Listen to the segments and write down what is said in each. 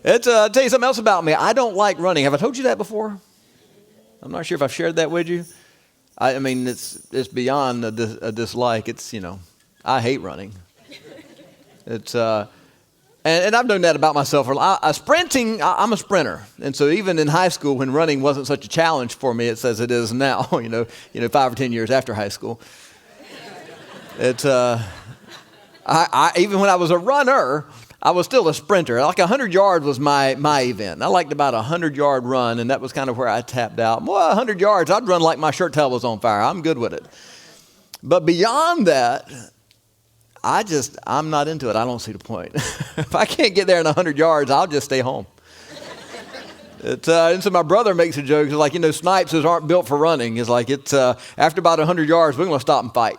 I'll tell you something else about me. I don't like running. Have I told you that before? I'm not sure if I've shared that with you. I mean, it's beyond a dislike. I hate running. And I've known that about myself. Sprinting, I'm a sprinter. And so even in high school, when running wasn't such a challenge for me, it's as it is now, 5 or 10 years after high school. Even when I was a runner, I was still a sprinter. Like 100 yards was my event. I liked about a 100-yard run, and that was kind of where I tapped out. Well, 100 yards, I'd run like my shirt tail was on fire. I'm good with it. But beyond that, I'm not into it. I don't see the point. If I can't get there in 100 yards, I'll just stay home. And so my brother makes a joke. He's like, snipes aren't built for running. It's like, after about 100 yards, we're going to stop and fight.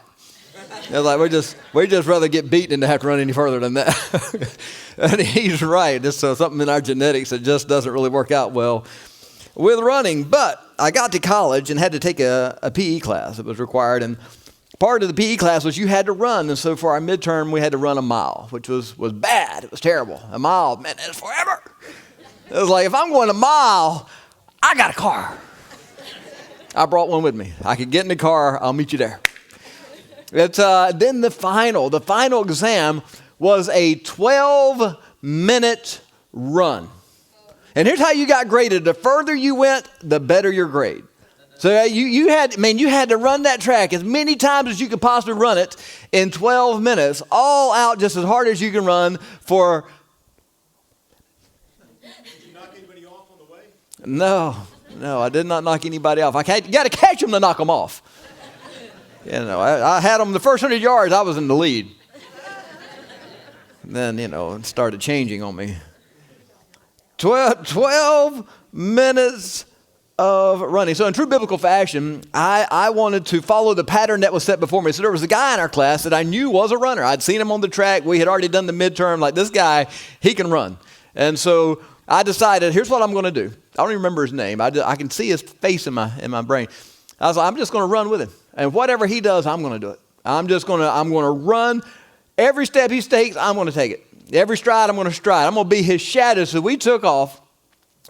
It's like, we just rather get beaten than to have to run any further than that. And he's right. It's something in our genetics that just doesn't really work out well with running. But I got to college and had to take a PE class. It was required. And part of the PE class was you had to run. And so for our midterm, we had to run a mile, which was bad. It was terrible. A mile, man, that's forever. It was like, if I'm going a mile, I got a car. I brought one with me. I could get in the car. I'll meet you there. Then the final exam was a 12-minute run. And here's how you got graded. The further you went, the better your grade. So you had to run that track as many times as you could possibly run it in 12 minutes, all out just as hard as you can run for. Did you knock anybody off on the way? No, I did not knock anybody off. You got to catch them to knock them off. I had them the first 100 yards, I was in the lead. And then, it started changing on me. 12 minutes of running. So in true biblical fashion, I wanted to follow the pattern that was set before me. So there was a guy in our class that I knew was a runner. I'd seen him on the track. We had already done the midterm. Like, this guy, he can run. And so I decided, here's what I'm going to do. I don't even remember his name. I can see his face in my brain. I was like, I'm just going to run with him. And whatever he does, I'm going to do it. I'm going to run. Every step he takes, I'm going to take it. Every stride, I'm going to stride. I'm going to be his shadow. So we took off,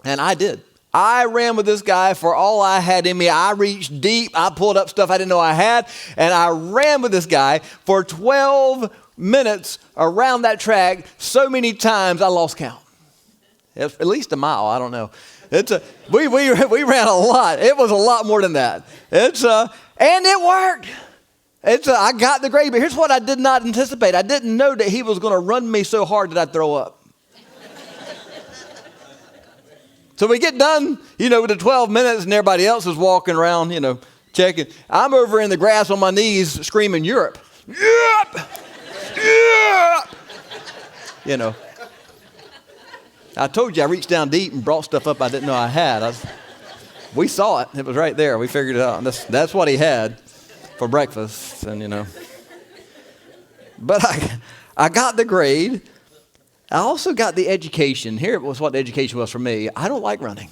and I did. I ran with this guy for all I had in me. I reached deep. I pulled up stuff I didn't know I had, and I ran with this guy for 12 minutes around that track so many times I lost count. At least a mile. I don't know. We ran a lot. It was a lot more than that. And it worked. I got the grade, but here's what I did not anticipate. I didn't know that he was going to run me so hard that I'd throw up. So we get done, with the 12 minutes, and everybody else is walking around, checking. I'm over in the grass on my knees screaming, Europe. Europe! Europe! I told you I reached down deep and brought stuff up I didn't know I had. We saw it. It was right there. We figured it out. That's what he had for breakfast. And, But I got the grade. I also got the education. Here was what the education was for me. I don't like running.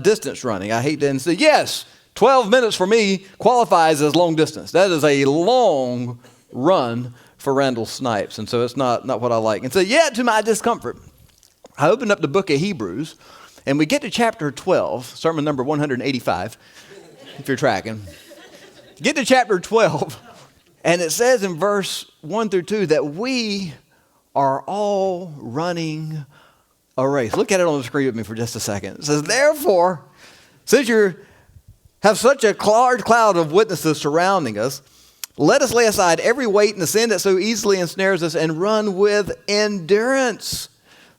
Distance running. I hate to say, yes, 12 minutes for me qualifies as long distance. That is a long run for Randall Snipes. And so it's not what I like. And so, to my discomfort, I opened up the book of Hebrews, and we get to chapter 12, sermon number 185, if you're tracking. Get to chapter 12, and it says in verse 1 through 2 that we are all running a race. Look at it on the screen with me for just a second. It says, therefore, since you have such a large cloud of witnesses surrounding us, let us lay aside every weight and the sin that so easily ensnares us and run with endurance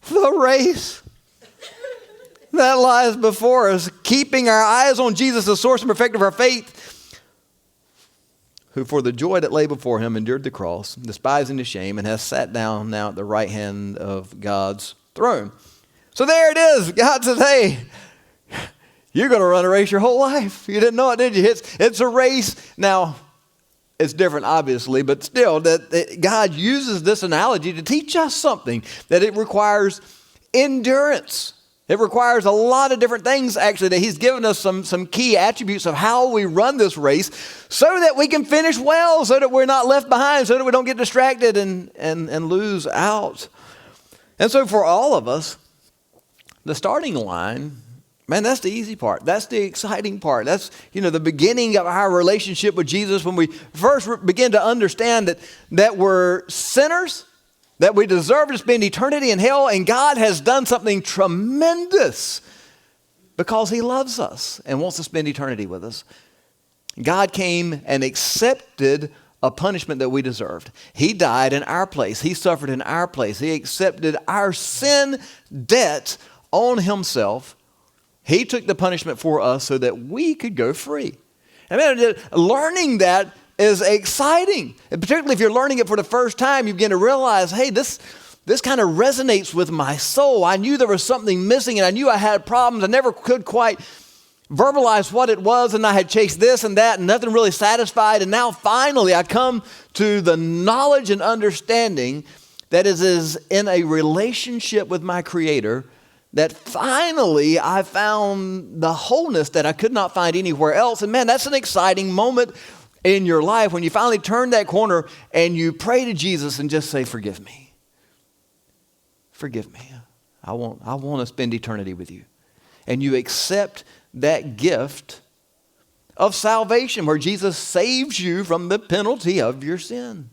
the race that lies before us, keeping our eyes on Jesus, the source and perfecter of our faith, who for the joy that lay before him endured the cross, despising the shame, and has sat down now at the right hand of God's throne. So there it is. God says, hey, you're going to run a race your whole life. You didn't know it, did you? It's a race. Now, it's different, obviously, but still, that God uses this analogy to teach us something, that it requires endurance. It requires a lot of different things, actually, that he's given us some key attributes of how we run this race so that we can finish well, so that we're not left behind, so that we don't get distracted and lose out. And so for all of us, the starting line, man, that's the easy part. That's the exciting part. That's, the beginning of our relationship with Jesus when we first begin to understand that we're sinners, that we deserve to spend eternity in hell, and God has done something tremendous because he loves us and wants to spend eternity with us. God came and accepted a punishment that we deserved. He died in our place. He suffered in our place. He accepted our sin debt on himself. He took the punishment for us so that we could go free. And man, learning that is exciting. And particularly if you're learning it for the first time, you begin to realize, hey, this kind of resonates with my soul. I knew there was something missing, and I knew I had problems. I never could quite verbalize what it was, and I had chased this and that, and nothing really satisfied. And now finally I come to the knowledge and understanding that it is in a relationship with my Creator that finally I found the wholeness that I could not find anywhere else. And man, that's an exciting moment in your life when you finally turn that corner and you pray to Jesus and just say, forgive me. Forgive me. I want to spend eternity with you. And you accept that gift of salvation where Jesus saves you from the penalty of your sin.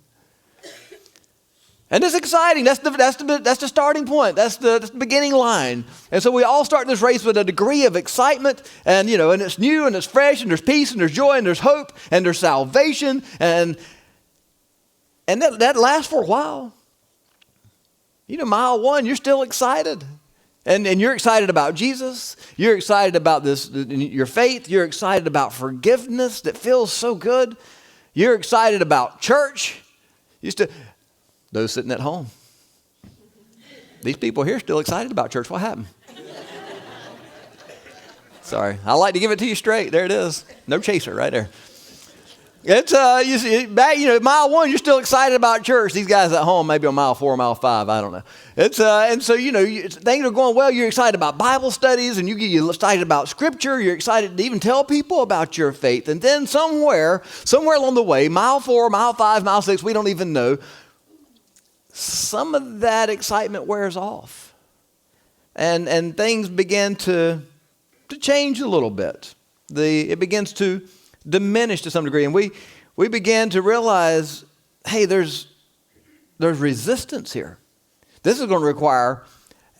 And it's exciting. That's the starting point. That's the beginning line. And so we all start this race with a degree of excitement, and and it's new and it's fresh, and there's peace and there's joy and there's hope and there's salvation, and that lasts for a while. Mile one, you're still excited. And you're excited about Jesus. You're excited about your faith. You're excited about forgiveness that feels so good. You're excited about church. Those sitting at home. These people here still excited about church. What happened? Sorry. I like to give it to you straight. There it is. No chaser right there. It's you see, back mile one, you're still excited about church. These guys at home, maybe on mile 4, mile 5, I don't know. It's and so things are going well. You're excited about Bible studies, and you're excited about Scripture. You're excited to even tell people about your faith. And then somewhere along the way, mile 4, mile 5, mile 6, we don't even know. Some of that excitement wears off, and things begin to change a little bit. It begins to diminish to some degree, and we began to realize, hey, there's resistance here. This is going to require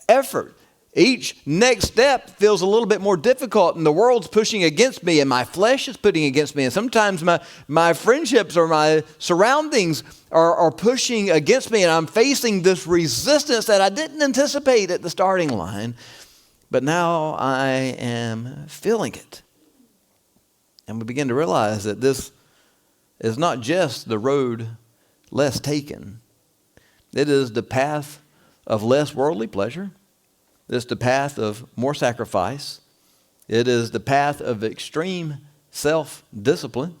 effort. Each next step feels a little bit more difficult, and the world's pushing against me, and my flesh is putting against me, and sometimes my friendships or my surroundings are pushing against me, and I'm facing this resistance that I didn't anticipate at the starting line, but now I am feeling it. And we begin to realize that this is not just the road less taken. It is the path of less worldly pleasure. It's the path of more sacrifice. It is the path of extreme self-discipline.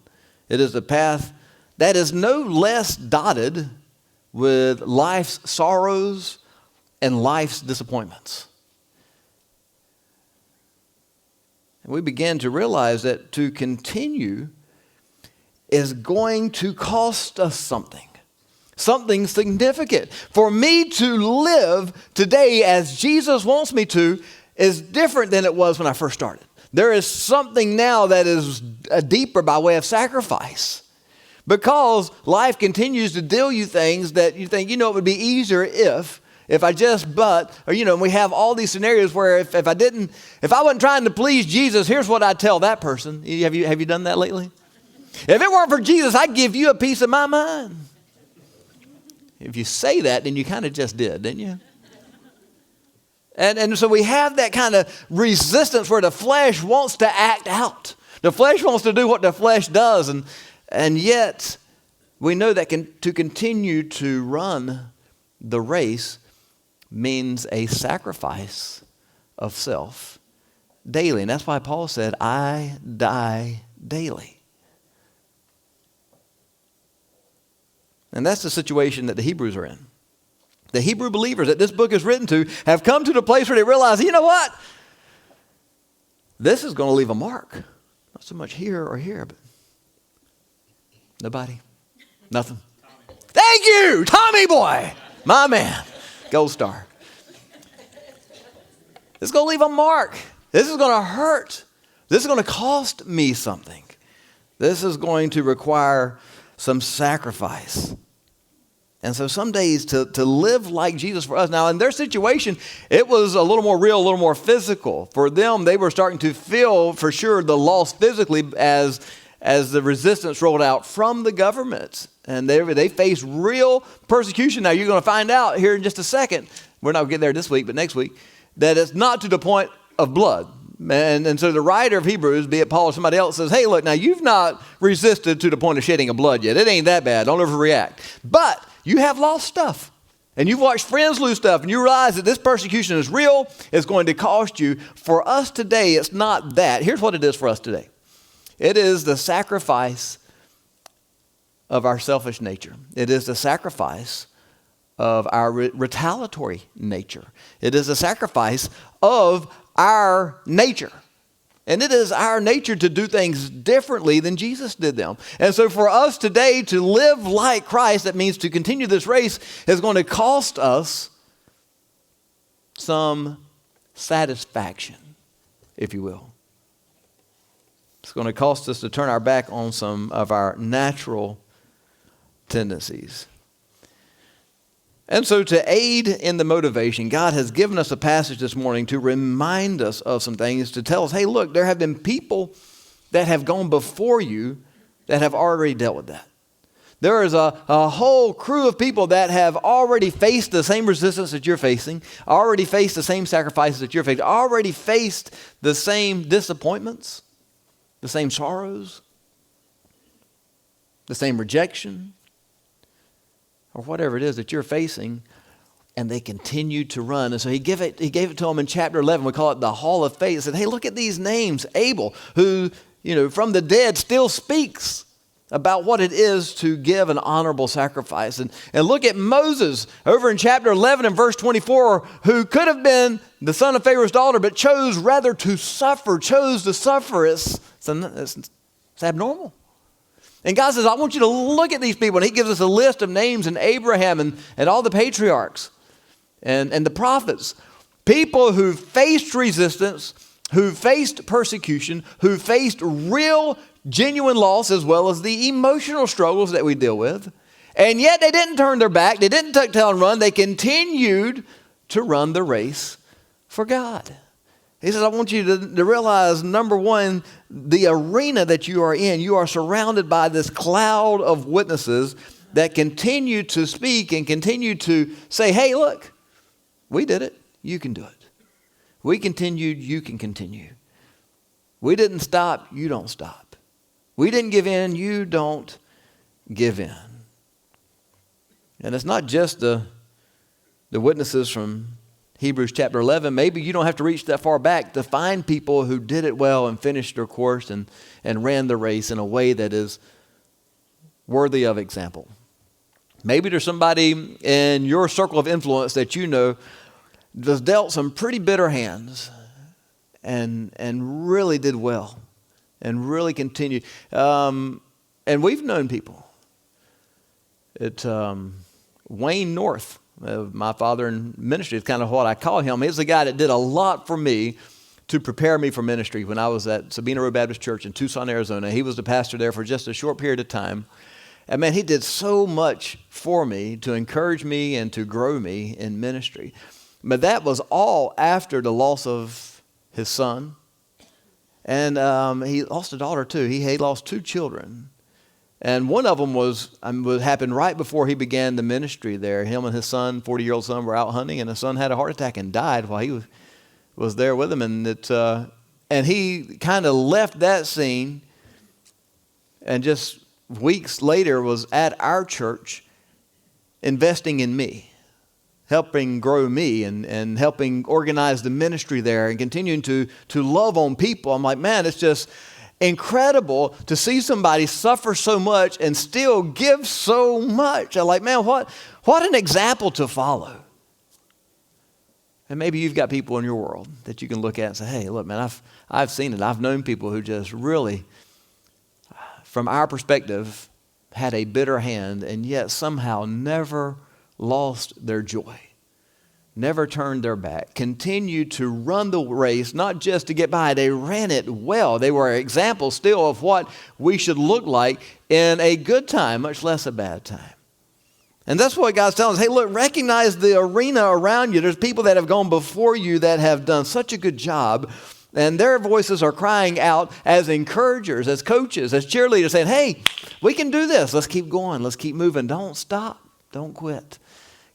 It is the path that is no less dotted with life's sorrows and life's disappointments. And we begin to realize that to continue is going to cost us something significant. For me to live today as Jesus wants me to is different than it was when I first started. There is something now that is deeper by way of sacrifice. Because life continues to deal you things that you think, it would be easier if I just and we have all these scenarios where if I wasn't trying to please Jesus, here's what I'd tell that person. Have you done that lately? If it weren't for Jesus, I'd give you a piece of my mind. If you say that, then you kind of just did, didn't you? And so we have that kind of resistance where the flesh wants to act out. The flesh wants to do what the flesh does, and yet we know that to continue to run the race means a sacrifice of self daily. And that's why Paul said, I die daily. And that's the situation that the Hebrews are in. The Hebrew believers that this book is written to have come to the place where they realize, you know what? This is going to leave a mark. Not so much here or here, but nobody. Nothing. Thank you, Tommy boy. My man. Gold star. This is going to leave a mark. This is going to hurt. This is going to cost me something. This is going to require some sacrifice. And so some days to live like Jesus for us. Now, in their situation, it was a little more real, a little more physical. For them, they were starting to feel for sure the loss physically as the resistance rolled out from the government. And they faced real persecution. Now, you're going to find out here in just a second, we're not going to get there this week, but next week, that it's not to the point of blood. And so the writer of Hebrews, be it Paul or somebody else, says, hey, look, now you've not resisted to the point of shedding of blood yet. It ain't that bad. Don't overreact. But you have lost stuff. And you've watched friends lose stuff. And you realize that this persecution is real. It's going to cost you. For us today, it's not that. Here's what it is for us today. It is the sacrifice of our selfish nature. It is the sacrifice of our retaliatory nature. It is a sacrifice of our nature. And it is our nature to do things differently than Jesus did them. And so for us today to live like Christ, that means to continue this race, is going to cost us some satisfaction, if you will. It's going to cost us to turn our back on some of our natural tendencies. And so to aid in the motivation, God has given us a passage this morning to remind us of some things, to tell us, hey, look, there have been people that have gone before you that have already dealt with that. There is a whole crew of people that have already faced the same resistance that you're facing, already faced the same sacrifices that you're facing, already faced the same disappointments, the same sorrows, the same rejection, or whatever it is that you're facing, and they continue to run. And so he gave it to them in chapter 11. We call it the Hall of Faith. He said, hey, look at these names. Abel, who, from the dead still speaks about what it is to give an honorable sacrifice. And look at Moses over in chapter 11 and verse 24, who could have been the son of Pharaoh's daughter, but chose rather to suffer, It's abnormal. And God says, I want you to look at these people. And he gives us a list of names, and Abraham and all the patriarchs and the prophets. People who faced resistance, who faced persecution, who faced real, genuine loss, as well as the emotional struggles that we deal with. And yet they didn't turn their back. They didn't tuck tail and run. They continued to run the race for God. He says, I want you to realize, number one, the arena that you are in, you are surrounded by this cloud of witnesses that continue to speak and continue to say, hey, look, we did it. You can do it. We continued. You can continue. We didn't stop. You don't stop. We didn't give in. You don't give in. And it's not just the witnesses from Hebrews chapter 11, maybe you don't have to reach that far back to find people who did it well and finished their course and ran the race in a way that is worthy of example. Maybe there's somebody in your circle of influence that you know was dealt some pretty bitter hands and really did well and really continued. And we've known people. Wayne North, my father in ministry is kind of what I call him. He's the guy that did a lot for me to prepare me for ministry when I was at Sabina Road Baptist Church in Tucson, Arizona. He was the pastor there for just a short period of time. And man, he did so much for me to encourage me and to grow me in ministry. But that was all after the loss of his son. And he lost a daughter too. He lost two children. And one of them happened right before he began the ministry there. Him and his son, 40-year-old son, were out hunting, and his son had a heart attack and died while he was there with him. And he kind of left that scene, and just weeks later was at our church investing in me, helping grow me and helping organize the ministry there and continuing to love on people. I'm like, man, it's just incredible to see somebody suffer so much and still give so much. I'm like, man, what an example to follow. And maybe you've got people in your world that you can look at and say, hey, look, man, I've seen it. I've known people who just really, from our perspective, had a bitter hand and yet somehow never lost their joy. never turned their back, continued to run the race, not just to get by, they ran it well. They were examples still of what we should look like in a good time, much less a bad time. And that's what God's telling us. Hey, look, recognize the arena around you. There's people that have gone before you that have done such a good job, and their voices are crying out as encouragers, as coaches, as cheerleaders, saying, hey, we can do this. Let's keep going. Let's keep moving. Don't stop. Don't quit.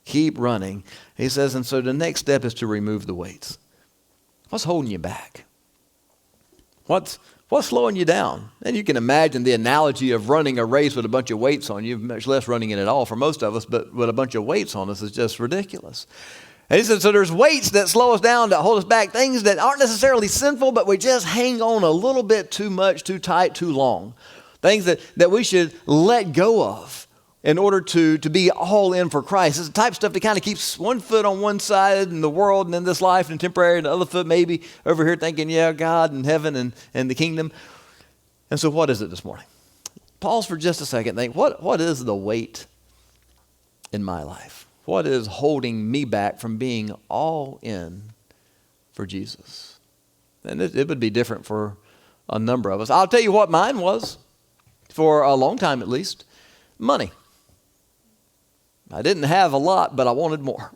Keep running. He says, and so the next step is to remove the weights. What's holding you back? What's slowing you down? And you can imagine the analogy of running a race with a bunch of weights on you, much less running it at all for most of us, but with a bunch of weights on us is just ridiculous. And he said, so there's weights that slow us down, that hold us back, things that aren't necessarily sinful, but we just hang on a little bit too much, too tight, too long. Things that we should let go of in order to be all in for Christ. It's the type of stuff that kind of keeps one foot on one side in the world and in this life and temporary, and the other foot maybe over here thinking, yeah, God and heaven and the kingdom. And so what is it this morning? Pause for just a second. Think, what is the weight in my life? What is holding me back from being all in for Jesus? And it would be different for a number of us. I'll tell you what mine was, for a long time at least, money. I didn't have a lot, but I wanted more.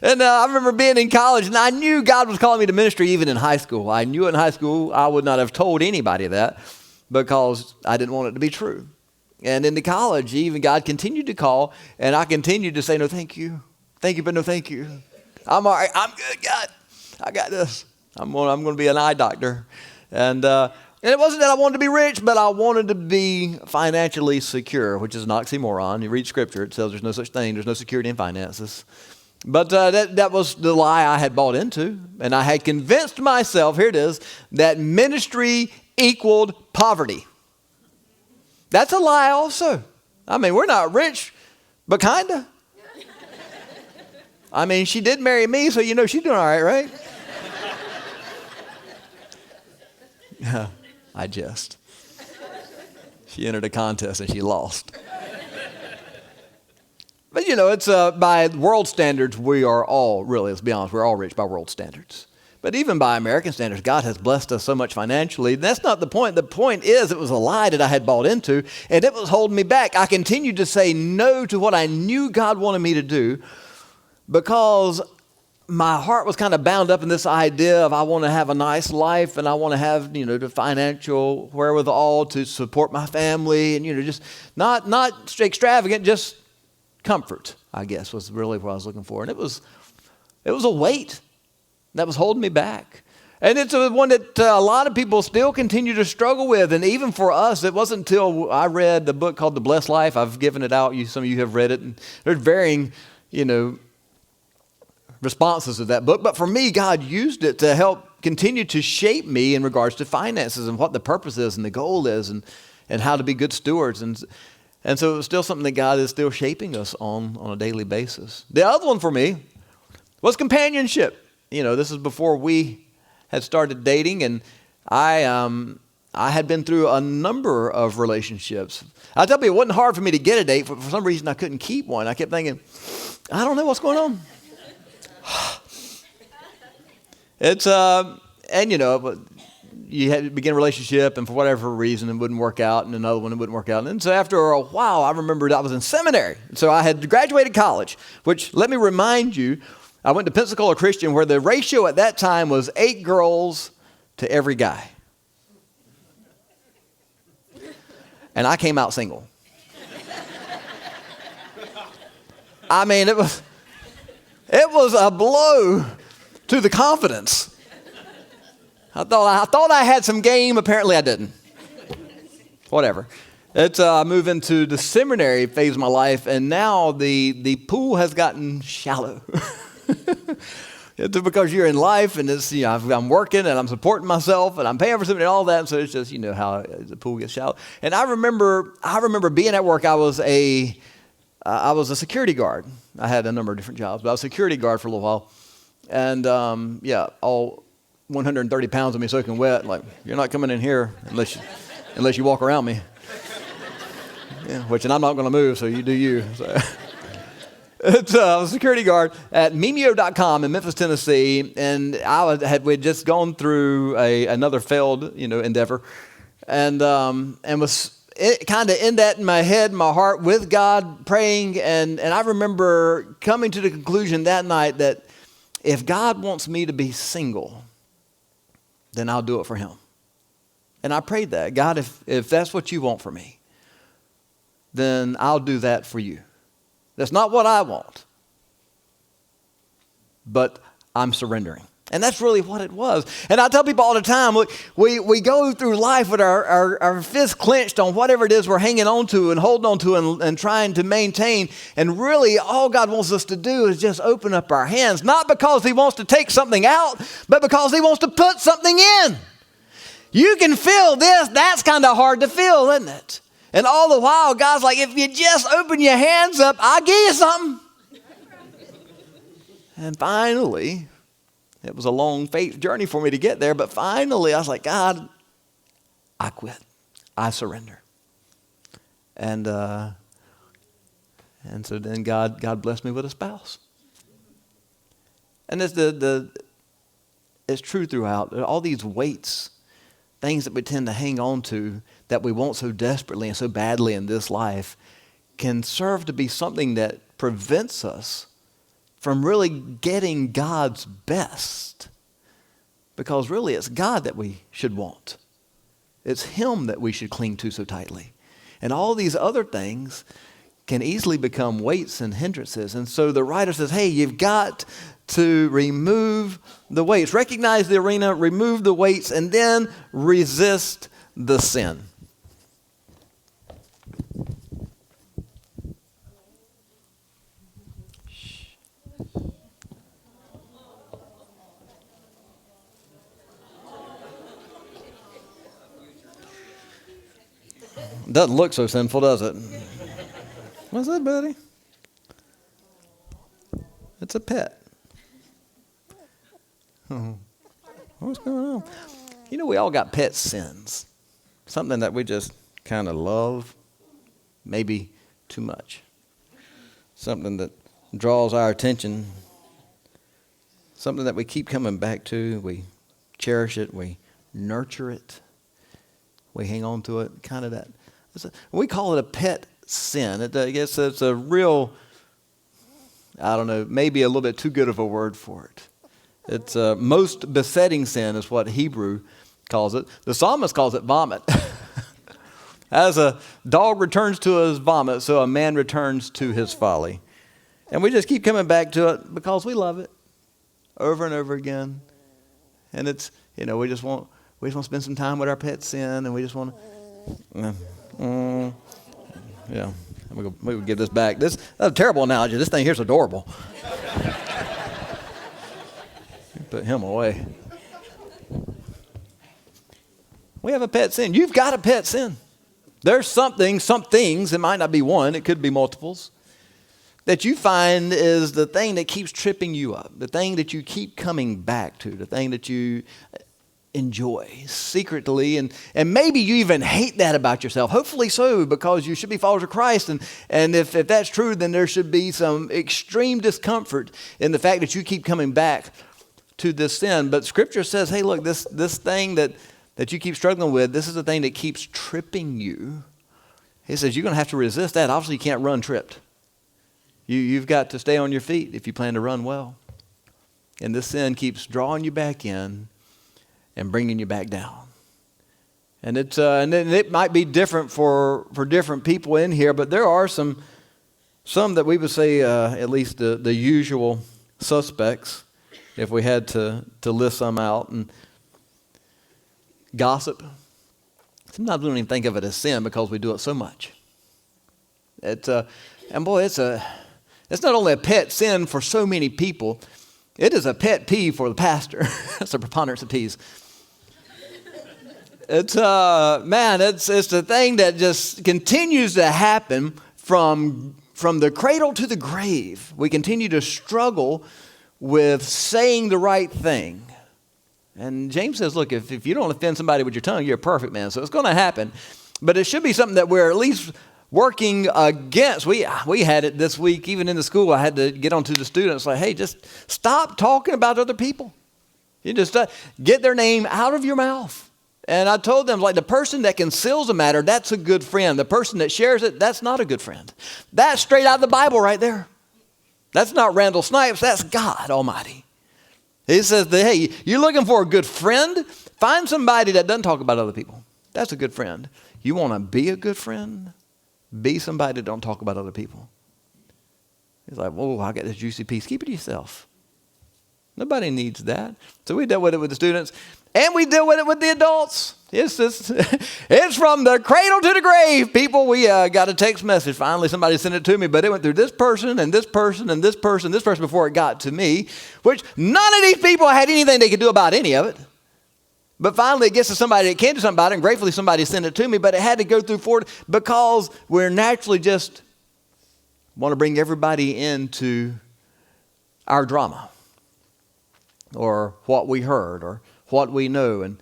And I remember being in college, and I knew God was calling me to ministry even in high school. I knew in high school I would not have told anybody that because I didn't want it to be true. And into college, even God continued to call, and I continued to say, no, thank you. Thank you, but no, thank you. I'm all right. I'm good, God. I got this. I'm going to be an eye doctor. And it wasn't that I wanted to be rich, but I wanted to be financially secure, which is an oxymoron. You read Scripture, it says there's no such thing. There's no security in finances. But that was the lie I had bought into. And I had convinced myself, here it is, that ministry equaled poverty. That's a lie also. I mean, we're not rich, but kind of. I mean, she did marry me, so you know she's doing all right, right? Yeah, I jest. She entered a contest and she lost. But you know, it's by world standards, we are all, really, let's be honest, we're all rich by world standards. But even by American standards, God has blessed us so much financially. That's not the point. The point is it was a lie that I had bought into, and it was holding me back. I continued to say no to what I knew God wanted me to do because my heart was kind of bound up in this idea of I want to have a nice life and I want to have, you know, the financial wherewithal to support my family and, you know, just not extravagant, just comfort, I guess, was really what I was looking for. And it was a weight that was holding me back. And it's one that a lot of people still continue to struggle with. And even for us, it wasn't until I read the book called The Blessed Life. I've given it out. Some of you have read it. And there's varying, you know, responses to that book. But for me, God used it to help continue to shape me in regards to finances and what the purpose is and the goal is and how to be good stewards. And so it was still something that God is still shaping us on a daily basis. The other one for me was companionship. You know, this is before we had started dating, and I had been through a number of relationships. I'll tell you, it wasn't hard for me to get a date. For some reason, I couldn't keep one. I kept thinking, I don't know what's going on. It's, and you know, you had to begin a relationship, and for whatever reason, it wouldn't work out, and another one, it wouldn't work out. And so after a while, I remembered I was in seminary. So I had graduated college, which, let me remind you, I went to Pensacola Christian, where the ratio at that time was 8 girls to every guy. And I came out single. I mean, it was a blow to the confidence. I thought I had some game. Apparently I didn't. Whatever. I move into the seminary phase of my life, and now the pool has gotten shallow. It's because you're in life, and it's, you know, I'm working and I'm supporting myself and I'm paying for something and all that. And so it's just, you know, how the pool gets shallow. And I remember being at work. I was a security guard. I had a number of different jobs, but I was a security guard for a little while. And all 130 pounds of me soaking wet. Like, you're not coming in here unless you walk around me. Yeah, and I'm not going to move, so you do you. So. It's a security guard at Mimeo.com in Memphis, Tennessee, and we'd just gone through another failed, endeavor, and was kind of in that in my head, my heart, with God, praying, and I remember coming to the conclusion that night that if God wants me to be single, then I'll do it for Him. And I prayed that, God, if that's what you want for me, then I'll do that for you. That's not what I want, but I'm surrendering. And that's really what it was. And I tell people all the time, look, we go through life with our fists clenched on whatever it is we're hanging on to and holding on to and trying to maintain. And really all God wants us to do is just open up our hands, not because He wants to take something out, but because He wants to put something in. You can feel this. That's kind of hard to feel, isn't it? And all the while, God's like, if you just open your hands up, I'll give you something. And finally, it was a long faith journey for me to get there, but finally I was like, God, I quit. I surrender. And so then God blessed me with a spouse. And it's it's true throughout. All these weights, things that we tend to hang on to that we want so desperately and so badly in this life can serve to be something that prevents us from really getting God's best. Because really it's God that we should want. It's Him that we should cling to so tightly. And all these other things can easily become weights and hindrances. And so the writer says, hey, you've got to remove the weights. Recognize the arena, remove the weights, and then resist the sin. Doesn't look so sinful, does it? What's that, buddy? It's a pet. Oh, what's going on? We all got pet sins. Something that we just kind of love, maybe too much. Something that draws our attention. Something that we keep coming back to. We cherish it. We nurture it. We hang on to it. Kind of that. We call it a pet sin. I guess it's a real, I don't know, maybe a little bit too good of a word for it. It's most besetting sin is what Hebrew calls it. The psalmist calls it vomit. As a dog returns to his vomit, so a man returns to his folly. And we just keep coming back to it because we love it over and over again. And it's, we just want to spend some time with our pet sin, and we just want to, yeah. We would give this back. That's a terrible analogy. This thing here's adorable. Put him away. We have a pet sin. You've got a pet sin. There's some things, it might not be one, it could be multiples, that you find is the thing that keeps tripping you up, the thing that you keep coming back to, the thing that you enjoy secretly, and maybe you even hate that about yourself. Hopefully so, because you should be followers of Christ, and if that's true, then there should be some extreme discomfort in the fact that you keep coming back to this sin. But Scripture says, hey, look, this thing that you keep struggling with, this is the thing that keeps tripping you. He says you're going to have to resist that. Obviously, you can't run tripped. You've got to stay on your feet if you plan to run well. And this sin keeps drawing you back in and bringing you back down. And it might be different for different people in here, but there are some that we would say at least the usual suspects, if we had to list some out. And gossip. Sometimes we don't even think of it as sin because we do it so much. It's not only a pet sin for so many people, it is a pet peeve for the pastor. That's a preponderance of peas. It's the thing that just continues to happen from the cradle to the grave. We continue to struggle with saying the right thing. And James says, look, if you don't offend somebody with your tongue, you're a perfect man. So it's going to happen. But it should be something that we're at least working against. We had it this week, even in the school. I had to get onto the students like, hey, just stop talking about other people. You just get their name out of your mouth. And I told them, like, the person that conceals a matter, that's a good friend. The person that shares it, that's not a good friend. That's straight out of the Bible right there. That's not Randall Snipes. That's God Almighty. He says that, hey, you're looking for a good friend? Find somebody that doesn't talk about other people. That's a good friend. You want to be a good friend? Be somebody that don't talk about other people. He's like, whoa, I got this juicy piece. Keep it to yourself. Nobody needs that. So we dealt with it with the students, and we deal with it with the adults. It's from the cradle to the grave, people. We got a text message. Finally, somebody sent it to me, but it went through this person and this person and this person, this person before it got to me, which none of these people had anything they could do about any of it. But finally, it gets to somebody that can do something about it, and gratefully somebody sent it to me, but it had to go through 40 because we're naturally just want to bring everybody into our drama or what we heard or what we know and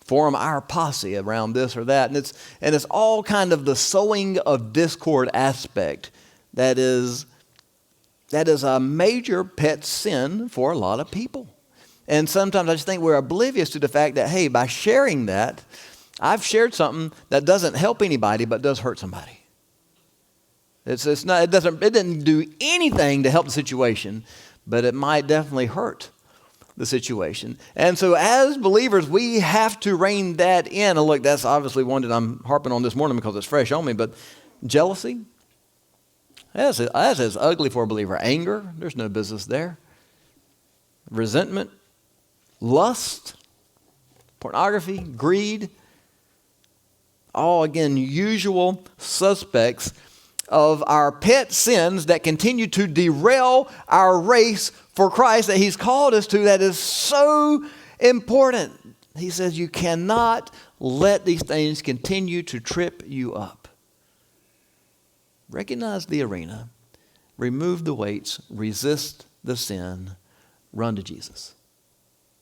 form our posse around this or that. And it's all kind of the sowing of discord aspect that is a major pet sin for a lot of people. And sometimes I just think we're oblivious to the fact that, hey, by sharing that, I've shared something that doesn't help anybody but does hurt somebody. It didn't do anything to help the situation, but it might definitely hurt the situation. And so as believers, we have to rein that in. And look, that's obviously one that I'm harping on this morning because it's fresh on me, but jealousy, that's as ugly for a believer. Anger, there's no business there. Resentment, lust, pornography, greed, all again usual suspects of our pet sins that continue to derail our race for Christ that he's called us to, that is so important. He says you cannot let these things continue to trip you up. Recognize the arena, remove the weights, resist the sin, run to Jesus.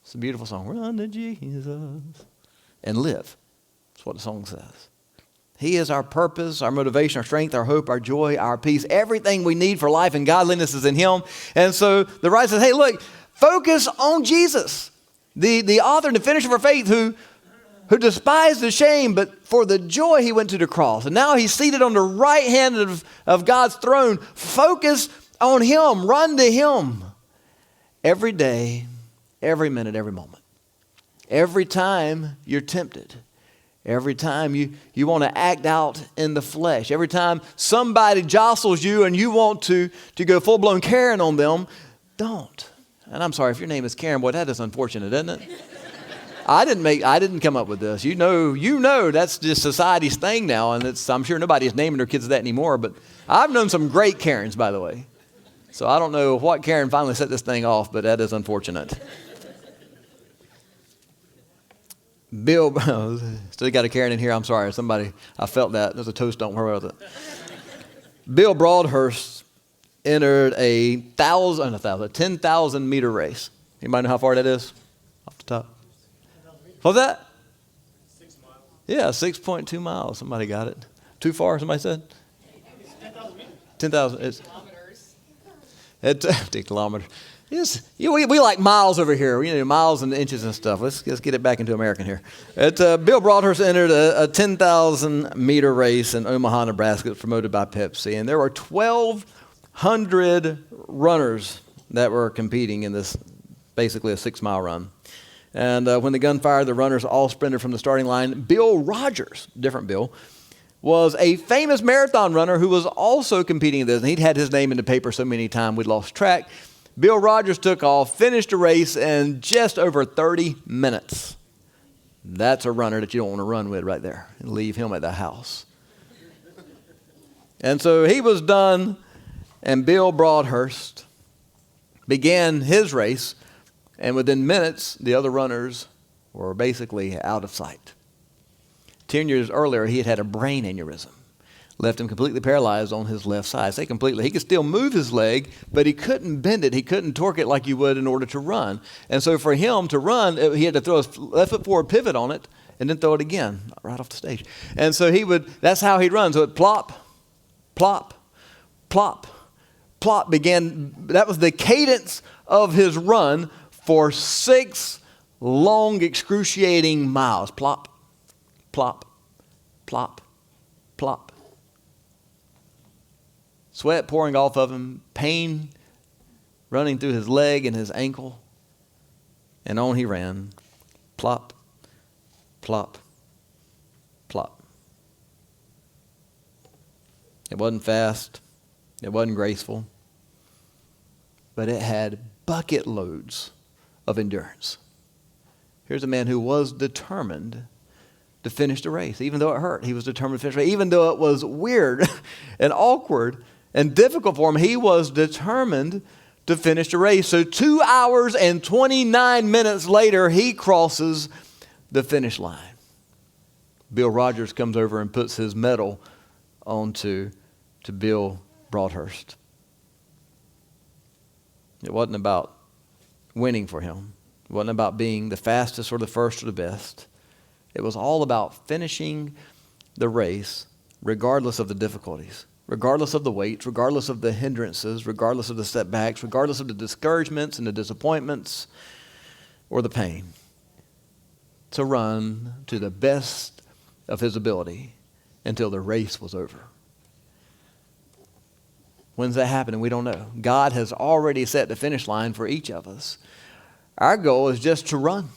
It's a beautiful song. Run to Jesus and live. That's what the song says. He is our purpose, our motivation, our strength, our hope, our joy, our peace. Everything we need for life and godliness is in him. And so the writer says, hey, look, focus on Jesus, the author and the finisher of our faith who despised the shame, but for the joy he went to the cross. And now he's seated on the right hand of God's throne. Focus on him. Run to him every day, every minute, every moment. Every time you're tempted. Every time you want to act out in the flesh. Every time somebody jostles you and you want to go full-blown Karen on them, don't. And I'm sorry, if your name is Karen, boy, that is unfortunate, isn't it? I didn't come up with this. You know that's just society's thing now, and I'm sure nobody's naming their kids that anymore, but I've known some great Karens, by the way. So I don't know what Karen finally set this thing off, but that is unfortunate. Bill, still got a Karen in here. I'm sorry. I felt that. There's a toast. Don't worry about it. Bill Broadhurst entered a 10,000 meter race. Anybody know how far that is? Off the top. What's that? 6 miles. Yeah, 6.2 miles. Somebody got it. Too far, somebody said? 10,000 meters. 10,000. Kilometers. Yes, we like miles over here. Miles and inches and stuff. Let's get it back into American here. Bill Broadhurst entered a 10,000 meter race in Omaha, Nebraska, promoted by Pepsi, and there were 1,200 runners that were competing in this, basically a 6-mile run. And when the gun fired, the runners all sprinted from the starting line. Bill Rogers, different Bill, was a famous marathon runner who was also competing in this, and he'd had his name in the paper so many times we lost track. Bill Rogers took off, finished the race in just over 30 minutes. That's a runner that you don't want to run with right there and leave him at the house. And so he was done, and Bill Broadhurst began his race, and within minutes, the other runners were basically out of sight. 10 years earlier, he had had a brain aneurysm. Left him completely paralyzed on his left side. Say completely. He could still move his leg, but he couldn't bend it. He couldn't torque it like you would in order to run. And so for him to run, he had to throw his left foot forward pivot on it and then throw it again right off the stage. And so that's how he'd run. So it plop, plop, plop, plop that was the cadence of his run for 6 long, excruciating miles. Plop, plop, plop, plop. Sweat pouring off of him, pain running through his leg and his ankle. And on he ran. Plop, plop, plop. It wasn't fast. It wasn't graceful. But it had bucket loads of endurance. Here's a man who was determined to finish the race. Even though it hurt, he was determined to finish the race. Even though it was weird and awkward and difficult for him, he was determined to finish the race. So 2 hours and 29 minutes later, he crosses the finish line. Bill Rogers comes over and puts his medal onto Bill Broadhurst. It wasn't about winning for him. It wasn't about being the fastest or the first or the best. It was all about finishing the race regardless of the difficulties, regardless of the weights, regardless of the hindrances, regardless of the setbacks, regardless of the discouragements and the disappointments or the pain. To run to the best of his ability until the race was over. When's that happening? We don't know. God has already set the finish line for each of us. Our goal is just to run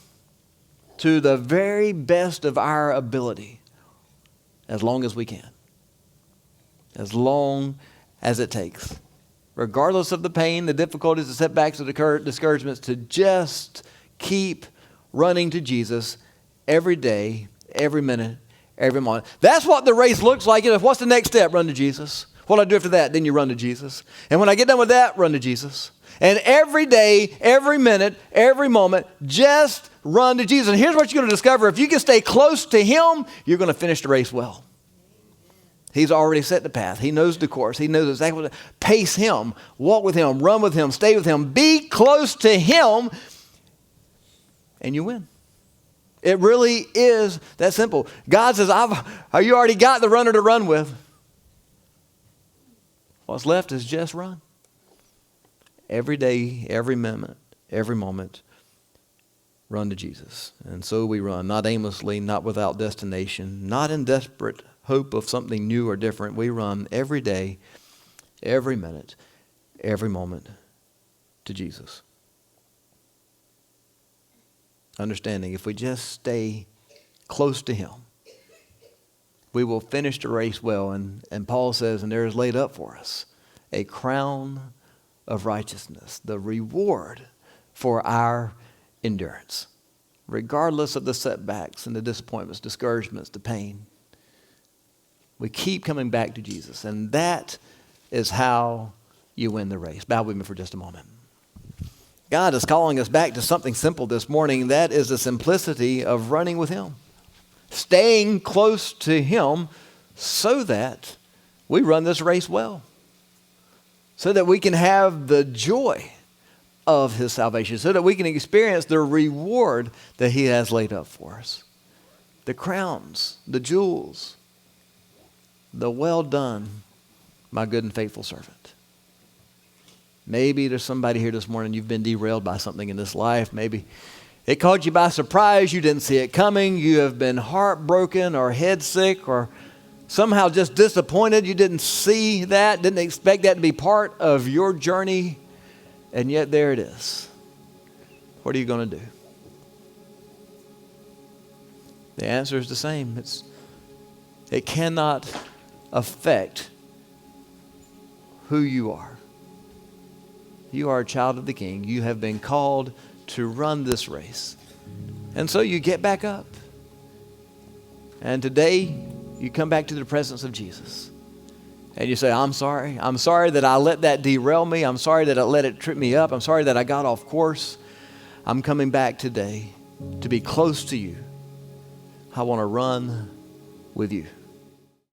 to the very best of our ability as long as we can. As long as it takes. Regardless of the pain, the difficulties, the setbacks, the discouragements, to just keep running to Jesus every day, every minute, every moment. That's what the race looks like. What's the next step? Run to Jesus. What do I do after that? Then you run to Jesus. And when I get done with that, run to Jesus. And every day, every minute, every moment, just run to Jesus. And here's what you're going to discover. If you can stay close to Him, you're going to finish the race well. He's already set the path. He knows the course. He knows exactly what to pace Him, walk with Him, run with Him, stay with Him, be close to Him, and you win. It really is that simple. God says, you already got the runner to run with. What's left is just run. Every day, every minute, every moment, run to Jesus. And so we run, not aimlessly, not without destination, not in desperate hope of something new or different. We run every day, every minute, every moment to Jesus. Understanding if we just stay close to Him, we will finish the race well. And Paul says, and there is laid up for us a crown of righteousness, the reward for our endurance, regardless of the setbacks and the disappointments, discouragements, the pain. We keep coming back to Jesus, and that is how you win the race. Bow with me for just a moment. God is calling us back to something simple this morning. That is the simplicity of running with Him, staying close to Him so that we run this race well, so that we can have the joy of His salvation, so that we can experience the reward that He has laid up for us. The crowns, the jewels, the well done, my good and faithful servant. Maybe there's somebody here this morning, you've been derailed by something in this life. Maybe it caught you by surprise. You didn't see it coming. You have been heartbroken or head sick or somehow just disappointed. You didn't see that, didn't expect that to be part of your journey. And yet there it is. What are you going to do? The answer is the same. It cannot affect who you are. You are a child of the King. You have been called to run this race. And so you get back up. And today, you come back to the presence of Jesus. And you say, I'm sorry. I'm sorry that I let that derail me. I'm sorry that I let it trip me up. I'm sorry that I got off course. I'm coming back today to be close to you. I want to run with you.